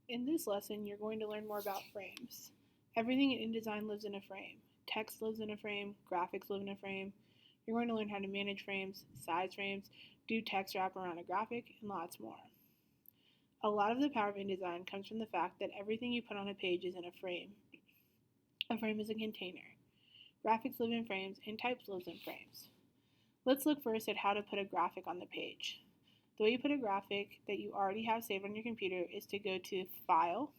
In this lesson, you're going to learn more about frames. Everything in InDesign lives in a frame. Text lives in a frame, graphics live in a frame. You're going to learn how to manage frames, size frames, do text wrap around a graphic, and lots more. A lot of the power of InDesign comes from the fact that everything you put on a page is in a frame. A frame is a container. Graphics live in frames, and types live in frames. Let's look first at how to put a graphic on the page. The way you put a graphic that you already have saved on your computer is to go to File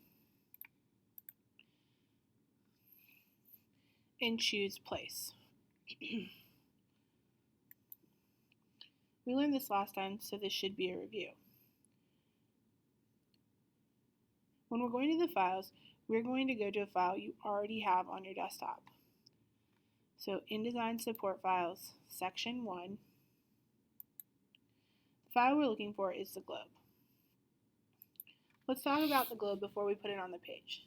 and choose Place. We learned this last time, so this should be a review. When we're going to the files, we're going to go to a file you already have on your desktop. So InDesign Support Files, Section 1. The file we're looking for is the globe. Let's talk about the globe before we put it on the page.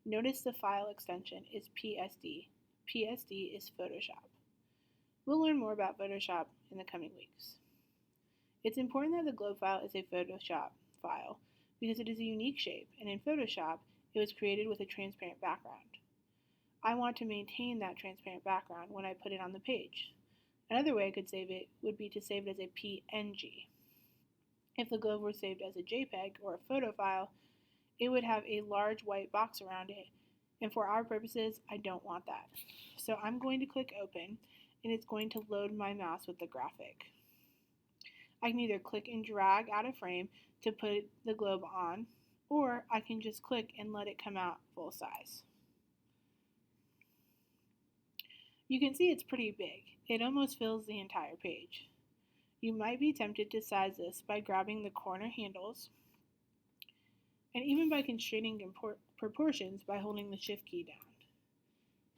Notice the file extension is PSD. PSD is Photoshop. We'll learn more about Photoshop in the coming weeks. It's important that the globe file is a Photoshop file because it is a unique shape, and in Photoshop, it was created with a transparent background. I want to maintain that transparent background when I put it on the page. Another way I could save it would be to save it as a PNG. If the globe were saved as a JPEG or a photo file, it would have a large white box around it, and for our purposes, I don't want that. So I'm going to click Open, and it's going to load my mouse with the graphic. I can either click and drag out a frame to put the globe on, or I can just click and let it come out full size. You can see it's pretty big. It almost fills the entire page. You might be tempted to size this by grabbing the corner handles and even by constraining proportions by holding the Shift key down.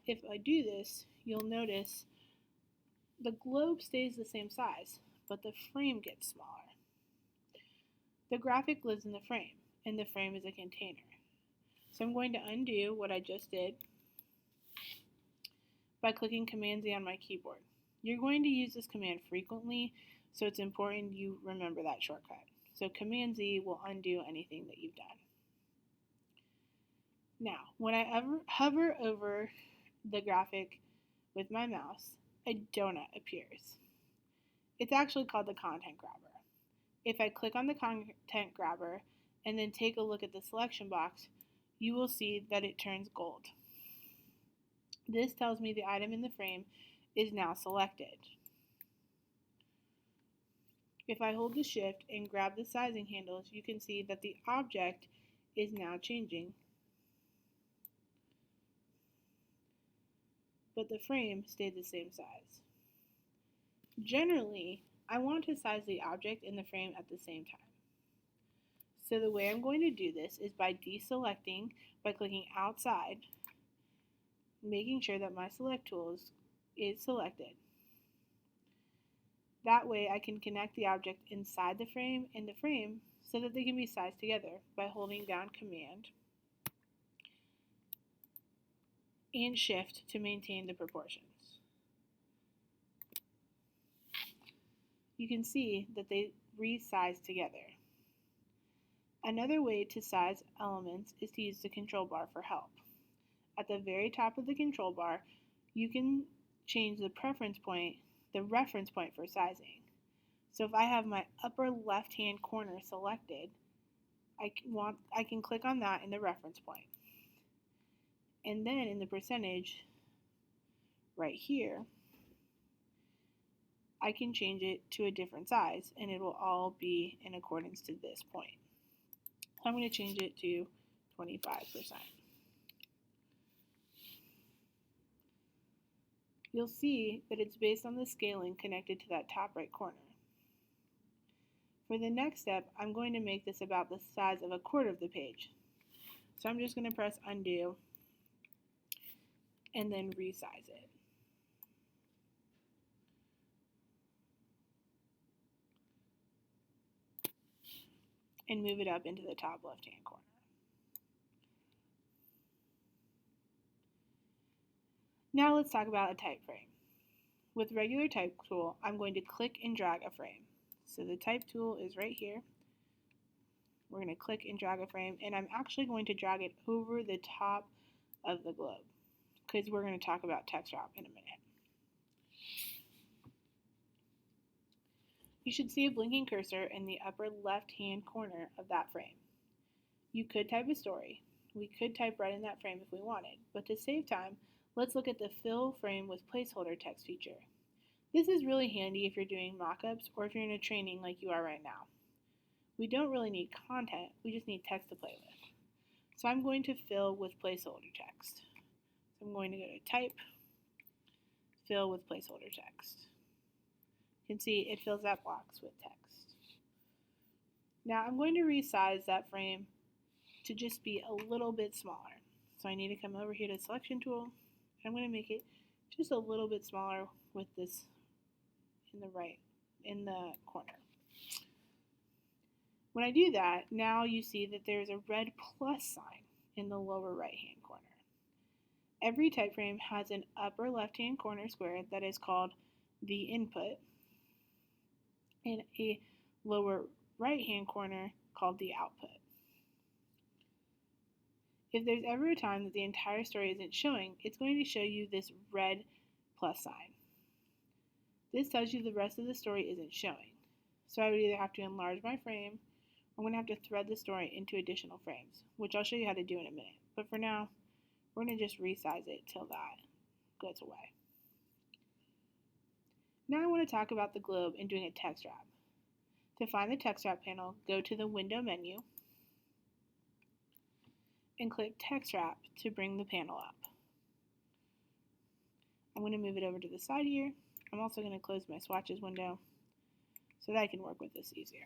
If I do this, you'll notice the globe stays the same size, but the frame gets smaller. The graphic lives in the frame, and the frame is a container. So I'm going to undo what I just did by clicking Command-Z on my keyboard. You're going to use this command frequently, so it's important you remember that shortcut. So Command-Z will undo anything that you've done. Now, when I hover over the graphic with my mouse, a donut appears. It's actually called the content grabber. If I click on the content grabber and then take a look at the selection box, you will see that it turns gold. This tells me the item in the frame is now selected. If I hold the Shift and grab the sizing handles, you can see that the object is now changing, but the frame stayed the same size. Generally, I want to size the object and the frame at the same time. So the way I'm going to do this is by deselecting by clicking outside, making sure that my select tool is selected. That way I can connect the object inside the frame and the frame so that they can be sized together by holding down Command and Shift to maintain the proportions. You can see that they resize together. Another way to size elements is to use the control bar for help. At the very top of the control bar, you can change the reference point for sizing. So if I have my upper left-hand corner selected, I can click on that in the reference point. And then in the percentage right here, I can change it to a different size and it will all be in accordance to this point. So I'm going to change it to 25%. You'll see that it's based on the scaling connected to that top right corner. For the next step, I'm going to make this about the size of a quarter of the page. So I'm just going to press undo and then resize it. And move it up into the top left-hand corner. Now let's talk about a type frame. With regular type tool, I'm going to click and drag a frame. So the type tool is right here. we're going to click and drag a frame, and I'm actually going to drag it over the top of the globe because we're going to talk about text wrap in a minute. You should see a blinking cursor in the upper left-hand corner of that frame. You could type a story. We could type right in that frame if we wanted, but to save time, let's look at the Fill Frame with Placeholder text feature. This is really handy if you're doing mockups or if you're in a training like you are right now. We don't really need content, we just need text to play with. So I'm going to fill with placeholder text. So I'm going to go to Type, Fill with Placeholder Text. You can see it fills that box with text. Now I'm going to resize that frame to just be a little bit smaller. So I need to come over here to the Selection tool. I'm going to make it just a little bit smaller with this in the corner. When I do that, now you see that there's a red plus sign in the lower right hand corner. Every type frame has an upper left hand corner square that is called the input and a lower right hand corner called the output. If there's ever a time that the entire story isn't showing, it's going to show you this red plus sign. This tells you the rest of the story isn't showing. So I would either have to enlarge my frame, or I'm going to have to thread the story into additional frames, which I'll show you how to do in a minute. But for now, we're going to just resize it till that goes away. Now I want to talk about the globe and doing a text wrap. To find the text wrap panel, go to the Window menu and click Text Wrap to bring the panel up. I'm going to move it over to the side here. I'm also going to close my swatches window so that I can work with this easier.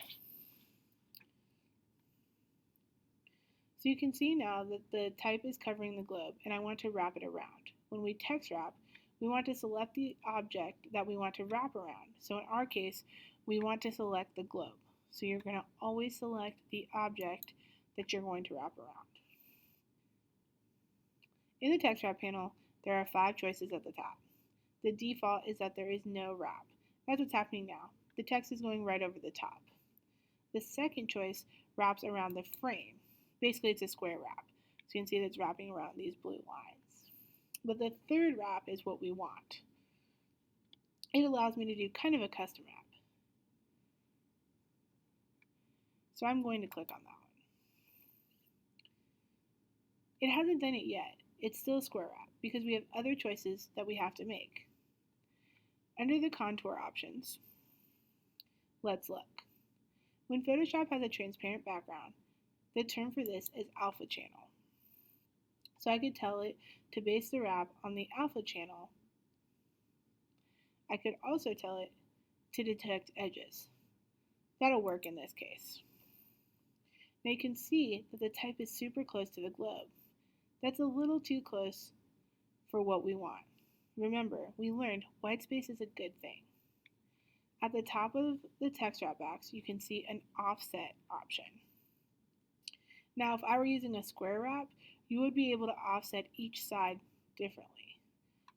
So you can see now that the type is covering the globe and I want to wrap it around. When we text wrap, we want to select the object that we want to wrap around. So in our case, we want to select the globe. So you're going to always select the object that you're going to wrap around. In the text wrap panel, there are 5 choices at the top. The default is that there is no wrap. That's what's happening now. The text is going right over the top. The second choice wraps around the frame. Basically, it's a square wrap. So you can see that it's wrapping around these blue lines. But the third wrap is what we want. It allows me to do kind of a custom wrap. So I'm going to click on that one. It hasn't done it yet. It's still a square wrap because we have other choices that we have to make. Under the contour options, let's look. When Photoshop has a transparent background, the term for this is alpha channel. So I could tell it to base the wrap on the alpha channel. I could also tell it to detect edges. That'll work in this case. Now you can see that the type is super close to the globe. That's a little too close for what we want. Remember, we learned white space is a good thing. At the top of the text wrap box, you can see an offset option. Now, if I were using a square wrap, you would be able to offset each side differently.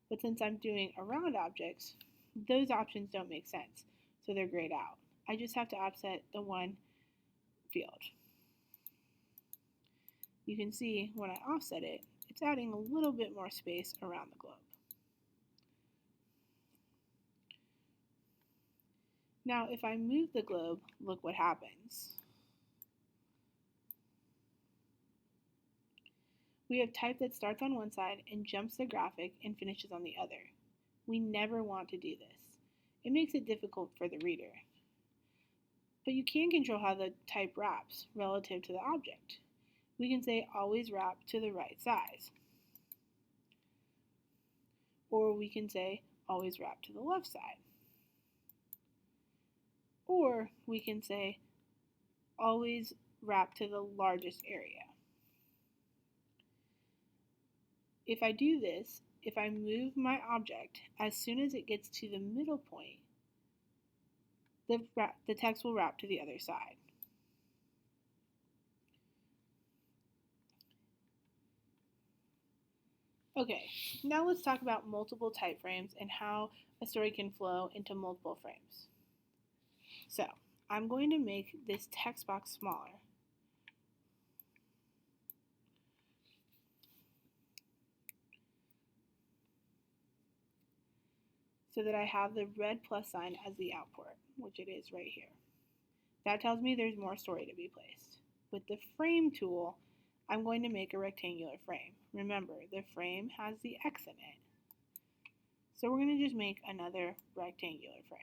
But since I'm doing around objects, those options don't make sense, so they're grayed out. I just have to offset the one field. You can see when I offset it, it's adding a little bit more space around the globe. Now, if I move the globe, look what happens. We have type that starts on one side and jumps the graphic and finishes on the other. We never want to do this. It makes it difficult for the reader. But you can control how the type wraps relative to the object. We can say always wrap to the right size. Or we can say always wrap to the left side. Or we can say always wrap to the largest area. If I do this, if I move my object, as soon as it gets to the middle point, the text will wrap to the other side. Okay, now let's talk about multiple type frames and how a story can flow into multiple frames. So, I'm going to make this text box smaller. so that I have the red plus sign as the output, which it is right here. That tells me there's more story to be placed. With the frame tool, I'm going to make a rectangular frame. Remember, the frame has the X in it. So we're going to just make another rectangular frame.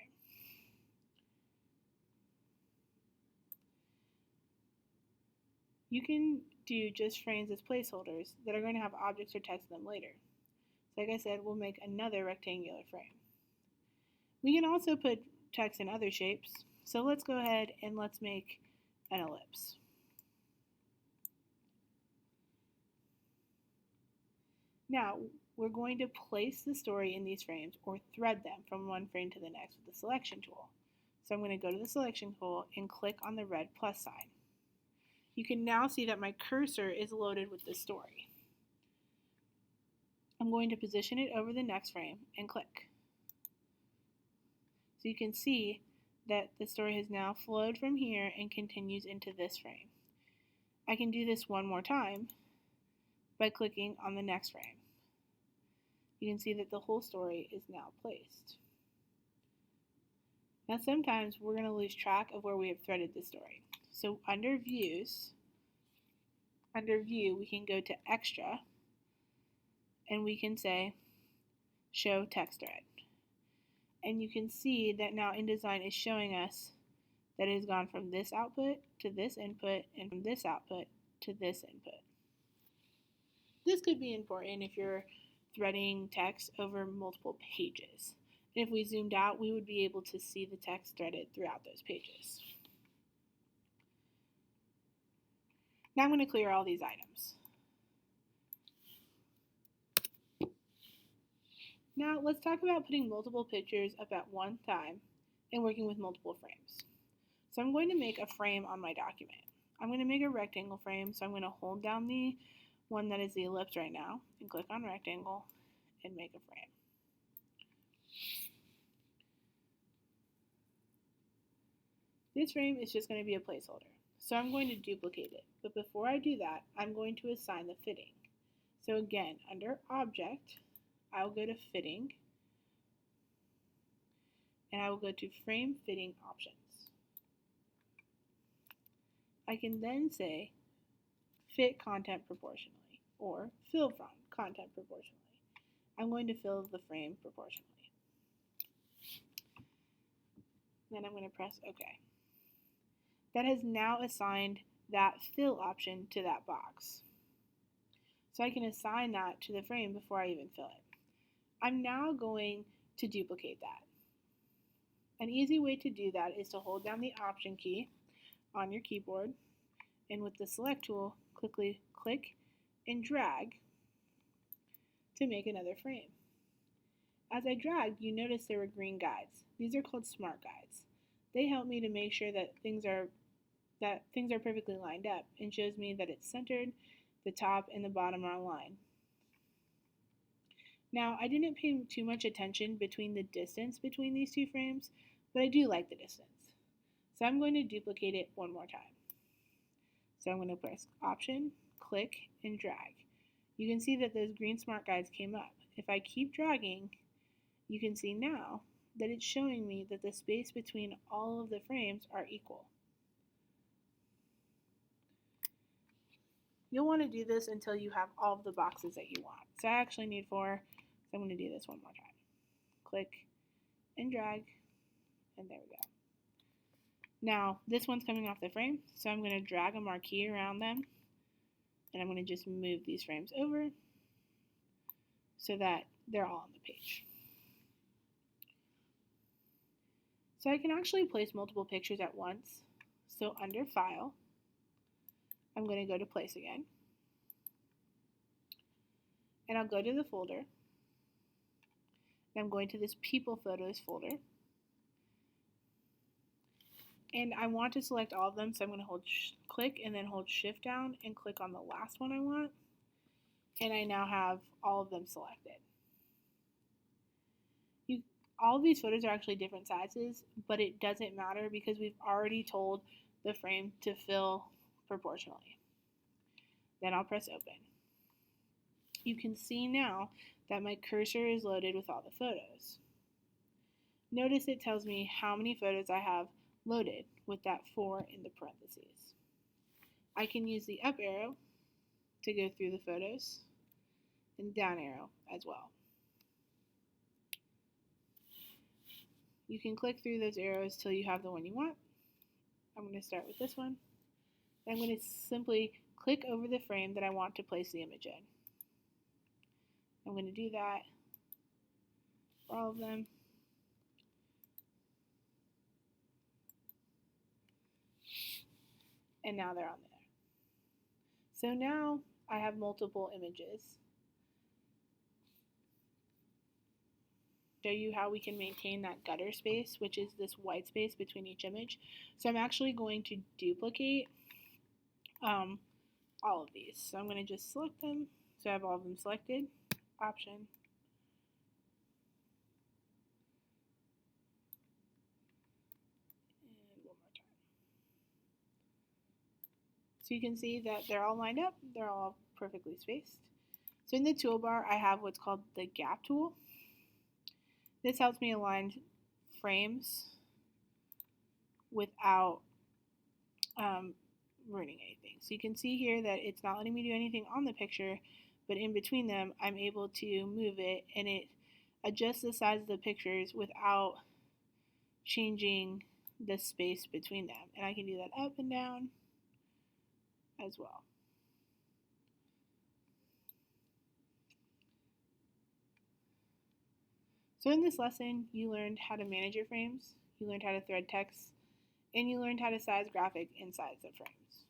You can do just frames as placeholders that are going to have objects or text in them later. So like I said, we'll make another rectangular frame. We can also put text in other shapes. So let's go ahead and let's make an ellipse. Now, we're going to place the story in these frames or thread them from one frame to the next with the selection tool. So I'm going to go to the selection tool and click on the red plus sign. You can now see that my cursor is loaded with the story. I'm going to position it over the next frame and click. So you can see that the story has now flowed from here and continues into this frame. I can do this one more time by clicking on the next frame. You can see that the whole story is now placed. Now sometimes we're going to lose track of where we have threaded the story. So under View, we can go to Extra, and we can say Show Text Thread. And you can see that now InDesign is showing us that it has gone from this output to this input, and from this output to this input. This could be important if you're threading text over multiple pages. And if we zoomed out, we would be able to see the text threaded throughout those pages. Now I'm going to clear all these items. Now let's talk about putting multiple pictures up at one time and working with multiple frames. So I'm going to make a frame on my document. I'm going to make a rectangle frame, so I'm going to hold down the one that is the ellipse right now and click on rectangle and make a frame. This frame is just going to be a placeholder, so I'm going to duplicate it. But before I do that, I'm going to assign the fitting. So again, under Object, I'll go to Fitting, and I will go to Frame Fitting Options. I can then say Fit Content Proportionally, or Fill Content Proportionally. I'm going to fill the frame proportionally. Then I'm going to press OK. That has now assigned that fill option to that box. So I can assign that to the frame before I even fill it. I'm now going to duplicate that. An easy way to do that is to hold down the Option key on your keyboard, and with the Select tool, quickly click and drag to make another frame. As I dragged, you notice there were green guides. These are called Smart Guides. They help me to make sure that things are perfectly lined up and shows me that it's centered, the top and the bottom are aligned. Now, I didn't pay too much attention between the distance between these two frames, but I do like the distance. So I'm going to duplicate it one more time. So I'm going to press Option, click, and drag. You can see that those green Smart Guides came up. If I keep dragging, you can see now that it's showing me that the space between all of the frames are equal. You'll want to do this until you have all of the boxes that you want. So I actually need 4, so I'm going to do this one more time. Click and drag, and there we go. Now, this one's coming off the frame, so I'm going to drag a marquee around them, and I'm going to just move these frames over so that they're all on the page. So I can actually place multiple pictures at once. So under File, I'm going to go to Place again, and I'll go to the folder, and I'm going to this People Photos folder, and I want to select all of them, so I'm going to click and then hold Shift down and click on the last one I want, and I now have all of them selected. All of these photos are actually different sizes, but it doesn't matter because we've already told the frame to fill proportionally. Then I'll press Open. You can see now that my cursor is loaded with all the photos. Notice it tells me how many photos I have loaded with that 4 in the parentheses. I can use the up arrow to go through the photos and down arrow as well. You can click through those arrows till you have the one you want. I'm going to start with this one. I'm going to simply click over the frame that I want to place the image in. I'm going to do that for all of them. And now they're on there. So now I have multiple images. Show you how we can maintain that gutter space, which is this white space between each image. So I'm actually going to duplicate all of these. So I'm going to just select them. So I have all of them selected. Option. And one more time. So you can see that they're all lined up. They're all perfectly spaced. So in the toolbar, I have what's called the gap tool. This helps me align frames without ruining anything. So you can see here that it's not letting me do anything on the picture, but in between them, I'm able to move it, and it adjusts the size of the pictures without changing the space between them. And I can do that up and down as well. So in this lesson, you learned how to manage your frames, you learned how to thread text, and you learned how to size graphic inside the frames.